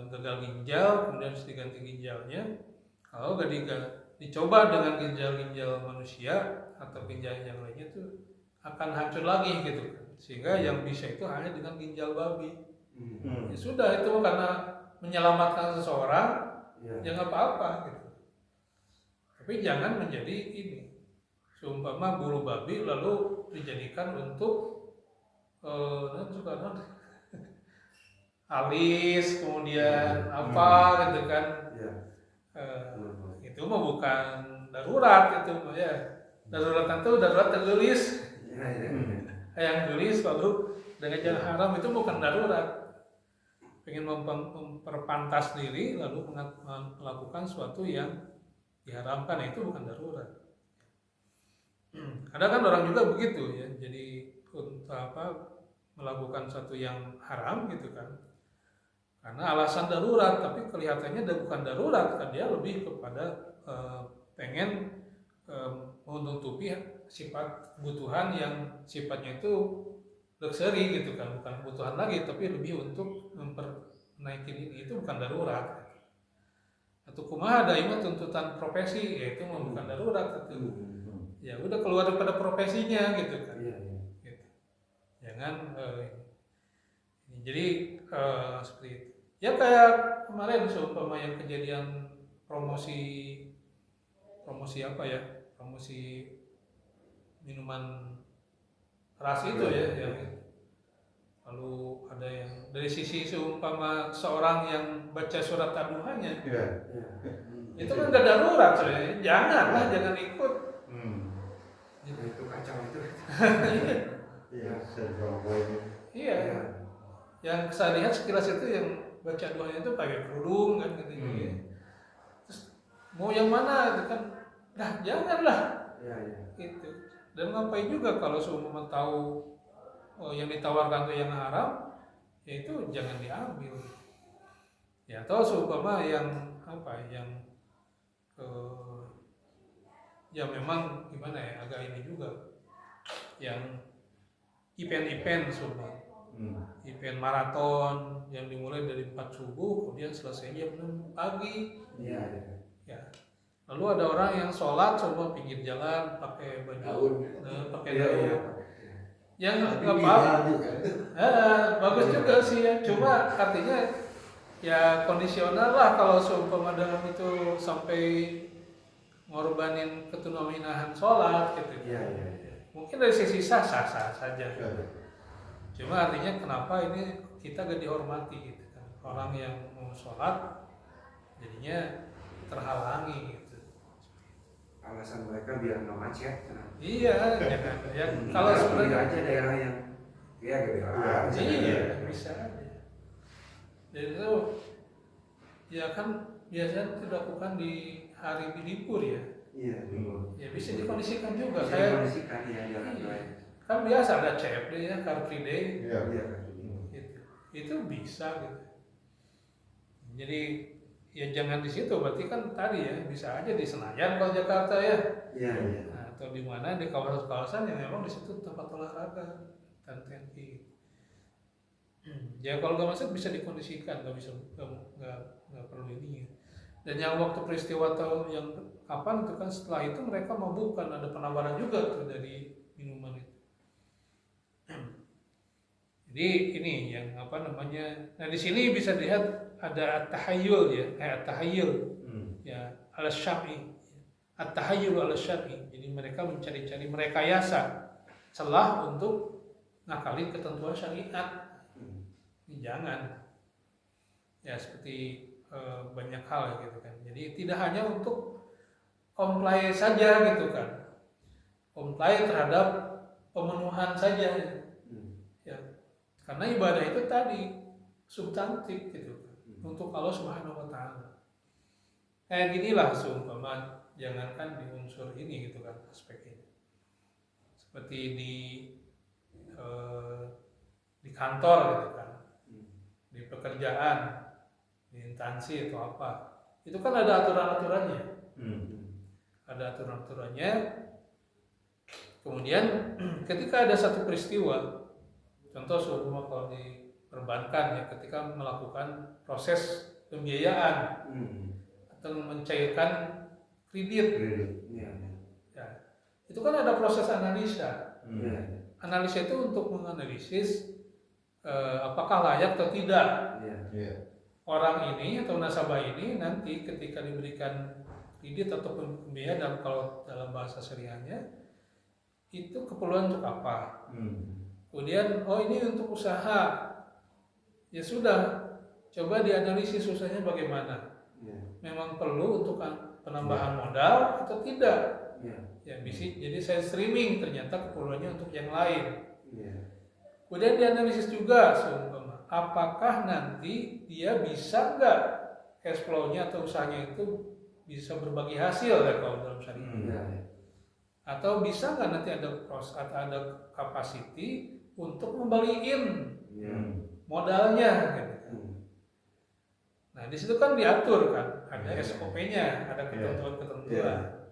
gagal ginjal kemudian harus diganti ginjalnya. Kalau dicoba dengan ginjal manusia atau ginjal yang lainnya itu akan hancur lagi gitu kan. Sehingga yang bisa itu hanya dengan ginjal babi. Ya sudah, itu karena menyelamatkan seseorang ya nggak apa-apa gitu. Tapi jangan menjadi ini seumpama bulu babi lalu dijadikan untuk alis kemudian apa gitu kan. Itu mah bukan darurat, itu mah ya darurat itu darurat tertulis yang tulis lalu dengan jalan haram itu bukan darurat. Pengen memperpantas diri lalu melakukan sesuatu yang diharamkan, itu bukan darurat. Kadang kan orang juga begitu ya, jadi untuk melakukan sesuatu yang haram gitu kan karena alasan darurat, tapi kelihatannya bukan darurat kan, dia lebih kepada pengen menutupi sifat kebutuhan yang sifatnya itu luxury gitu kan, bukan kebutuhan lagi tapi lebih untuk mempernaiki ini, itu bukan darurat. Atau kumaha ada ini tuntutan profesi, ya itu bukan darurat itu. Ya udah keluar daripada profesinya gitu kan. Gitu. Jangan jadi seperti itu. Ya kayak kemarin seumpama yang kejadian promosi apa ya? Promosi minuman keras itu ya, yang lalu ada yang dari sisi seumpama seorang yang baca surat taduhannya, itu kan gak darurat sebenarnya, jangan ikut. Itu kacau itu. Iya. Yang saya lihat sekilas itu yang baca doanya itu pakai kerudung kan gitu. Terus mau yang mana itu kan? Nah janganlah. Gitu. Dan ngapain juga kalau seumpama tahu yang ditawarkan itu yang haram, ya itu jangan diambil. Ya atau seumpama yang ya memang gimana ya, agak ini juga yang event seumpama event maraton yang dimulai dari 4 subuh kemudian selesai jam 6 pagi. Ya. Lalu ada orang yang sholat coba pinggir jalan pakai baju pakai daun. Yang nggak apa-apa. Bagus juga sih ya. Cuma artinya ya kondisional lah kalau seumpama dalam itu sampai ngorbanin ketunaminahan sholat gitu. Mungkin dari sisi sah saja. Cuma artinya kenapa ini kita gak dihormati gitu kan. Orang yang mau sholat jadinya terhalangi gitu. Alasan mereka biar nggak macet. Iya, jangan. Ya, kalau sebenarnya aja daerah yang bisa aja. Dan itu ya kan biasanya dilakukan di hari libur ya. Ya bisa dikondisikan juga. Kan biasa ada CFD ya, Car Free Day. Itu bisa gitu. Jadi ya jangan di situ, berarti kan tadi ya bisa aja di Senayan kalau Jakarta ya. Nah, atau di mana di kawasan-kawasan yang memang di situ tempat olahraga dan TNI. Ya kalau nggak masuk bisa dikondisikan, nggak perlu ini. Dan yang waktu peristiwa atau yang kapan itu kan setelah itu mereka mabukkan, ada penawaran juga tuh dari minuman itu. Jadi ini yang nah di sini bisa dilihat ada at-tahayyul ya, ya al-syar'i. At-tahayyul al-syar'i. Jadi mereka mencari-cari merekayasa celah untuk ngakalin ketentuan syariat. Jangan. Ya seperti banyak hal gitu kan. Jadi tidak hanya untuk comply saja gitu kan. Comply terhadap pemenuhan saja. Ya. Karena ibadah itu tadi substantif gitu kan. Untuk Allah Subhanahu wa taala. Kayak ginilah seumpama jangankan di unsur ini gitu kan aspek ini. Seperti di kantor gitu kan. Di pekerjaan, di instansi atau apa, itu kan ada aturan-aturannya. Ada aturan-aturannya. Kemudian ketika ada satu peristiwa, contoh seumpama kalau di perbankan ya, ketika melakukan proses pembiayaan atau mencairkan kredit, ya, itu kan ada proses analisa. Analisa itu untuk menganalisis apakah layak atau tidak orang ini atau nasabah ini nanti ketika diberikan kredit atau pembiayaan, kalau dalam bahasa syariahnya itu keperluan untuk apa. Kemudian ini untuk usaha, ya sudah, coba dianalisis usahanya bagaimana, memang perlu untuk penambahan modal atau tidak. Ya bisa jadi saya streaming, ternyata keperluannya untuk yang lain. Kemudian dianalisis juga seumpama apakah nanti dia bisa nggak cash flow-nya atau usahanya itu bisa berbagi hasil ya kalau dalam syariah. Atau bisa nggak nanti ada proses atau ada capacity untuk ngembaliin modalnya gitu. Nah di situ kan diatur kan, ada SOP-nya, ada ketentuan-ketentuan.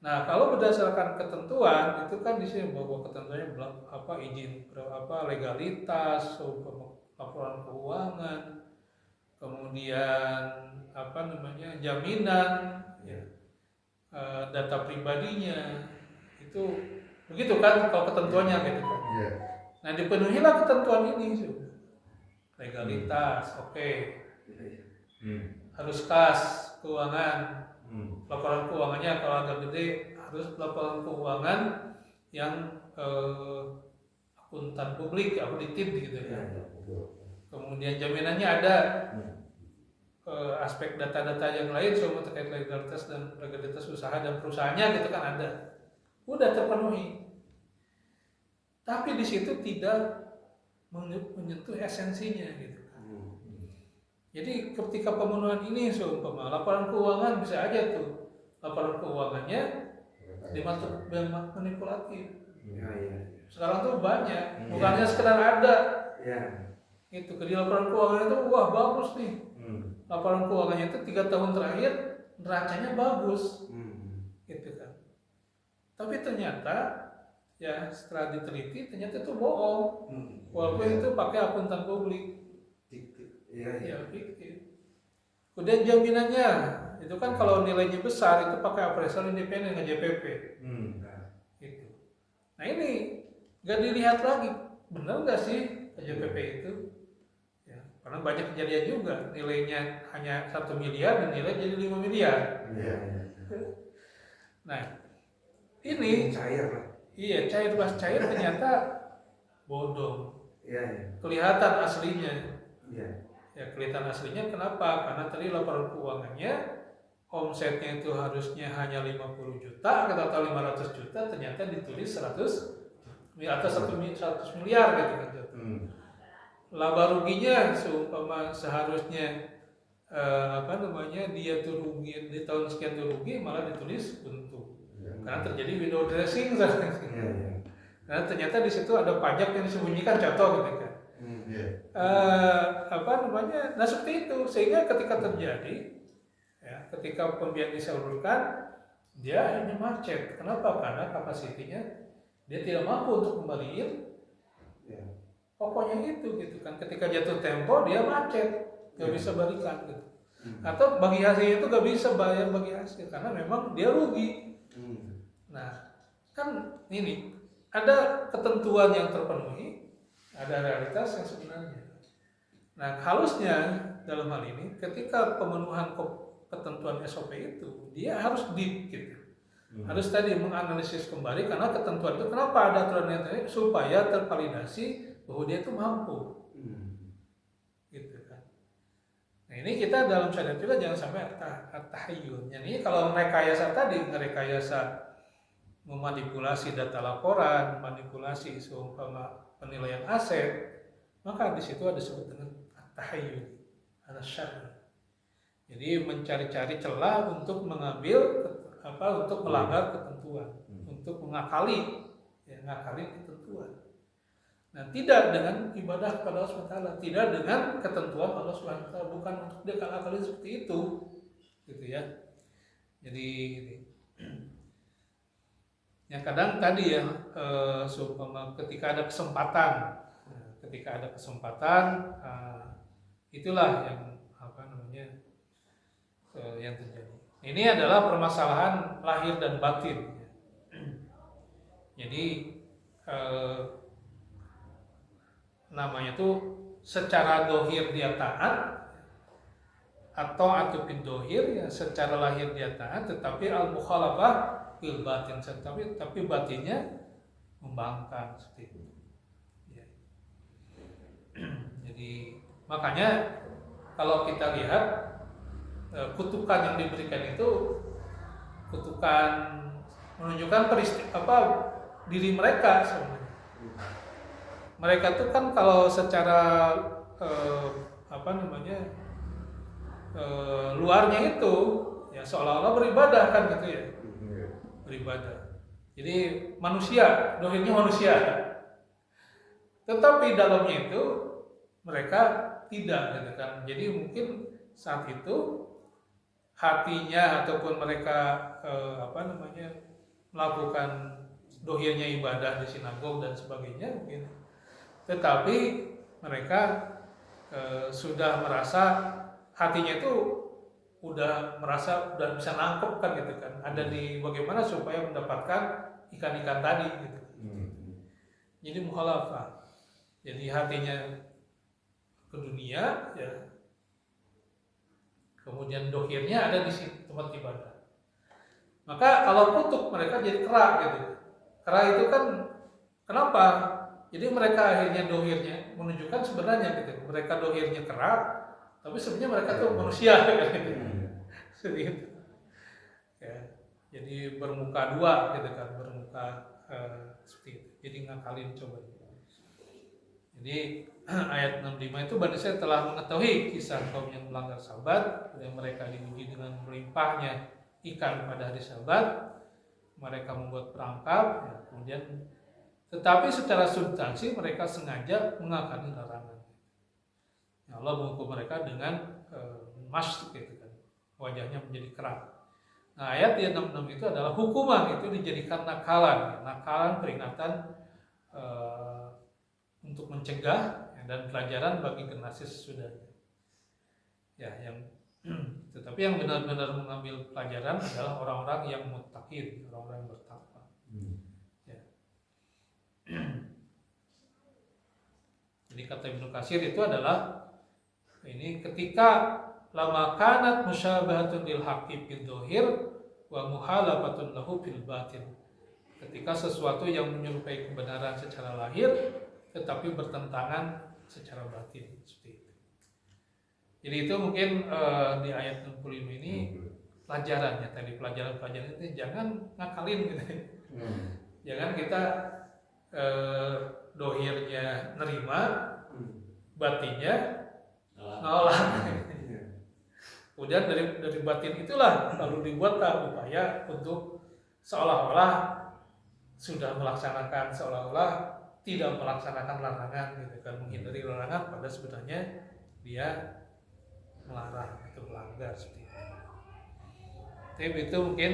Nah kalau berdasarkan ketentuan itu kan di sini bahwa ketentuannya apa izin apa legalitas, laporan keuangan, kemudian apa namanya jaminan, ya, data pribadinya itu begitu kan kalau ketentuannya gitu kan. Nah dipenuhilah ketentuan ini legalitas, oke. Harus kas keuangan. Laporan keuangannya kalau agak gede harus laporan keuangan yang akuntan publik, audited gitu ya. Kemudian jaminannya ada, aspek data-data yang lain semua terkait legalitas usaha dan perusahaannya gitu kan ada, udah terpenuhi. Tapi di situ tidak menyentuh esensinya gitu. Jadi ketika pemenuhan ini seumpama laporan keuangan bisa aja tuh laporan keuangannya dimasuk yang manipulatif. Sekarang tuh banyak, bukannya sekedar ada. Itu di laporan keuangan itu wah bagus nih. Laporan keuangannya itu 3 tahun terakhir neracanya bagus, gitu kan. Tapi ternyata ya setelah diteliti ternyata itu bohong, walaupun itu pakai akuntan publik. Ya fiktif. Kemudian jaminannya itu kan kalau nilainya besar itu pakai appraisal independen dengan JPP. Gitu. Nah ini nggak dilihat lagi benar nggak sih JPP itu? Ya, karena banyak kejadian juga nilainya hanya 1 miliar dan nilai jadi 5 miliar. Nah ini cair lah. Iya cair ternyata bodong. Kelihatan aslinya. Ya kelihatan aslinya kenapa? Karena tadi laporan keuangannya omsetnya itu harusnya hanya 50 juta atau 500 juta, ternyata ditulis 100 atau 100 miliar gitu kan. Laba ruginya seumpama seharusnya dia tuh rugi di tahun sekian tuh rugi, malah ditulis untung. Karena terjadi window dressing karena ternyata di situ ada pajak yang disembunyikan, contoh gitu kan. Nah seperti itu, sehingga ketika terjadi ya, ketika pembiayaan disalurkan dia akhirnya macet. Kenapa? Karena kapasitinya dia tidak mampu untuk kembaliin pokoknya itu gitu kan. Ketika jatuh tempo dia macet, nggak bisa balikan gitu. Atau bagi hasilnya itu nggak bisa bayar bagi hasil karena memang dia rugi. Nah kan ini ada ketentuan yang terpenuhi, ada realitas yang sebenarnya. Nah halusnya dalam hal ini ketika pemenuhan ketentuan SOP itu dia harus deep gitu. Harus tadi menganalisis kembali karena ketentuan itu kenapa ada aturan ini supaya tervalidasi bahwa dia itu mampu. Nah ini kita dalam syariat juga jangan sampai at-tahayyul. Jadi kalau rekayasa tadi, rekayasa memanipulasi data laporan, manipulasi seumpama penilaian aset, maka di situ ada disebut dengan at-tahayyul, ada syar'i. Jadi mencari-cari celah untuk mengambil untuk melanggar ketentuan, untuk mengakali ketentuan. Nah, tidak dengan ibadah kepada Allah SWT, tidak dengan ketentuan Allah SWT, bukan untuk dia akali seperti itu, gitu ya. Jadi ya kadang tadi ya, ketika ada kesempatan, itulah yang yang terjadi. Ini adalah permasalahan lahir dan batin. Jadi namanya tuh secara dohir dia taat atau atupin dohir ya secara lahir dia taat, tetapi al mukhalafah bil batin, tapi batinnya membangkang seperti itu. Ya. Jadi makanya kalau kita lihat kutukan yang diberikan itu kutukan menunjukkan diri mereka sebenarnya. Mereka tuh kan kalau secara luarnya itu ya seolah-olah beribadah kan gitu ya, beribadah. Jadi manusia, dohirnya manusia. Tetapi dalamnya itu mereka tidak gitu kan. Jadi mungkin saat itu hatinya ataupun mereka melakukan dohirnya ibadah di sinagog dan sebagainya mungkin, tetapi mereka sudah merasa hatinya itu udah bisa nangkep kan gitu kan, ada di bagaimana supaya mendapatkan ikan-ikan tadi gitu. Jadi mukhalafah, jadi hatinya ke dunia ya, kemudian dohirnya ada di tempat ibadah. Maka kalau kutuk mereka jadi kerak gitu. Kerak itu kan kenapa? Jadi mereka akhirnya dohirnya menunjukkan sebenarnya gitu. Mereka dohirnya kerak, tapi sebenarnya mereka tuh manusia gitu. Seperti itu. Ya, jadi bermuka dua gitu kan, seperti itu. Jadi ngakalin coba. Jadi ayat 65 itu Bani Israil telah mengetahui kisah kaum yang melanggar Sabat, yang mereka diuji dengan melimpahnya ikan pada hari Sabat, mereka membuat perangkap, ya, kemudian tetapi secara substansi mereka sengaja mengakali larangan. Ya, Allah menghukum mereka dengan gitu kan, wajahnya menjadi kerak. Nah, ayat 66 itu adalah hukuman itu dijadikan nakalan, peringatan untuk mencegah ya, dan pelajaran bagi generasi sesudahnya. Ya, tetapi yang benar-benar mengambil pelajaran adalah orang-orang yang muttaqin, orang-orang yang bertakwa. Ya. Jadi kata Ibnu Katsir itu adalah ini ketika lama kanat musyabahatun lil haqqi fil dhahir wa muhalafatun lahu fil batin. Ketika sesuatu yang menyerupai kebenaran secara lahir tetapi bertentangan secara batin, seperti itu. Jadi itu mungkin di ayat 65 ini pelajarannya tadi, pelajaran itu jangan ngakalin gitu. Jangan kita dohirnya nerima, batinnya nolak. Kemudian dari batin itulah lalu dibuatlah upaya untuk seolah-olah sudah melaksanakan, seolah-olah tidak melaksanakan larangan gitu kan, menghindari larangan pada sebenarnya dia melarang atau melanggar seperti itu. Tapi itu mungkin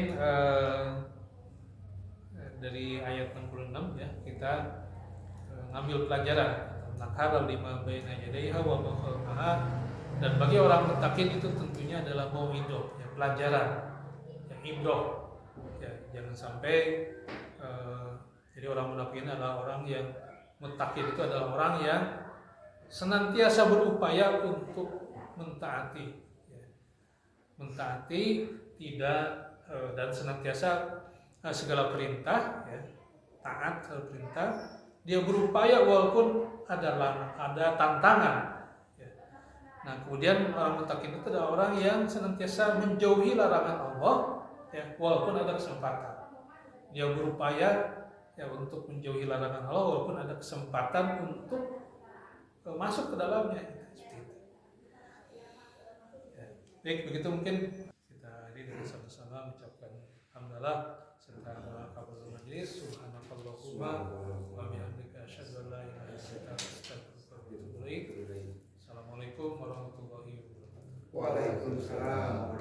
dari ayat 66 ya kita ngambil pelajaran nakal lima baina yadayha wa ma khalfaha, dan bagi orang muttaqin itu tentunya adalah mau'idoh ya, pelajaran yang ibroh ya, jangan sampai jadi orang muttaqin adalah orang yang muttaqin itu adalah orang yang senantiasa berupaya untuk mentaati ya. Mentaati tidak dan senantiasa segala perintah ya, taat segala perintah, dia berupaya walaupun ada tantangan ya. Nah, kemudian orang mutakin itu adalah orang yang senantiasa menjauhi larangan Allah, ya, walaupun ada kesempatan. Dia berupaya ya untuk menjauhi larangan Allah walaupun ada kesempatan untuk masuk ke dalamnya. Seperti itu. Ya. Baik, begitu mungkin kita hari dengan sama-sama mengucapkan alhamdulillah serta kabul majlis. Subhanakallahumma wa bihamdika asyhadu an la ilaha illa anta astaghfiruka wa atubu ilaik. Assalamualaikum warahmatullahi wabarakatuh. Waalaikumsalam.